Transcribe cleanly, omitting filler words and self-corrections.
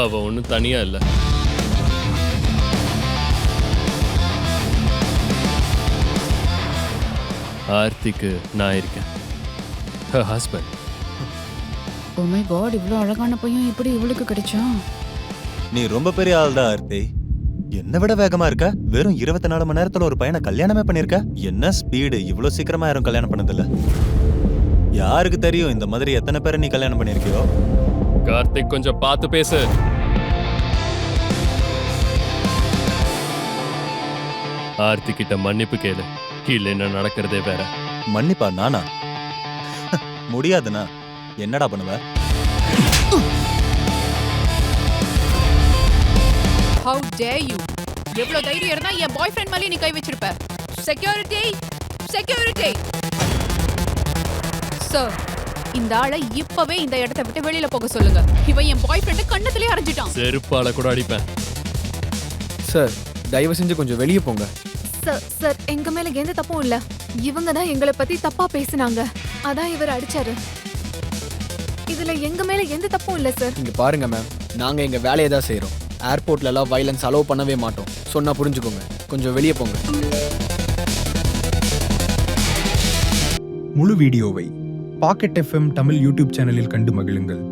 அவ ஒன்றும் தனியா இல்லை. ஆர்த்திக்கு நான் இருக்கேன், ஹஸ்பண்ட். ஓ மை காட், இவ்வளோ அழகான பையன் எப்படி இவளுக்கு கிடைச்சான்? நீ ரொம்ப பெரிய ஆள் தான் ஆர்த்தி. என்னை விட வேகமா இருக்க. வெறும் 24 மணி நேரத்துல ஒரு பையனை கல்யாணமே பண்ணிருக்க. என்ன ஸ்பீடு! இவ்வளவு சீக்கிரமா யாரும் கல்யாணம் பண்ணதில்ல. யாருக்கு தெரியும் இந்த மாதிரி எத்தனை பேரை நீ கல்யாணம் பண்ணிருக்கியோ. கார்த்திக், கொஞ்சம் பார்த்து பேசு. ஆர்த்தி கிட்ட மன்னிப்பு கேளு, இல்லைன்னா நடக்கிறதே வேற. மன்னிப்பா? நானா? முடியாதுண்ணா. என்னடா பண்ணுவ? How dare you? எவ்வளவு தைரியம் இருந்தா என் பாய் ஃப்ரெண்ட் மேலே நீ கை வச்சிருப்ப? செக்யூரிட்டி, செக்யூரிட்டி சார், இந்த ஆளை இப்பவே இந்த இடத்தை விட்டு வெளியில போக சொல்லுங்க. இவன் என் பாய் ஃப்ரெண்ட் கண்ணத்திலே அரைஞ்சிட்டான். செருப்பால கூட அடிப்பேன். சார், தயவு செஞ்சு கொஞ்சம் வெளியே போங்க. சார், எங்க மேல எந்த தப்பும் இல்ல. இவங்க தான் எங்களை பத்தி தப்பா பேசினாங்க, அதான் இவர் அடிச்சாரு. இதுல எங்க மேல எந்த தப்பும் இல்ல சார். இங்க பாருங்க மேம், நாங்க எங்க வேலையை தான் செய்யறோம். ஏர்போர்ட்ல எல்லாம் வயலன்ஸ் அலோவ் பண்ணவே மாட்டோம். சொன்னா புரிஞ்சுக்கோங்க. கொஞ்சம் வெளியே போங்க. முழு வீடியோவை பாக்கெட் FM தமிழ் யூடியூப் சேனலில் கண்டு மகிழுங்கள்.